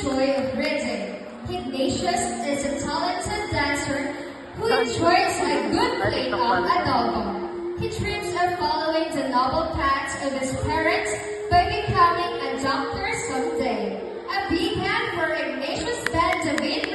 joy of reading. Ignatius is a talented dancer who enjoys a good plate of adobo. He dreams of following the noble paths of his parents by becoming a doctor someday. A big hand for Ignatius Ben David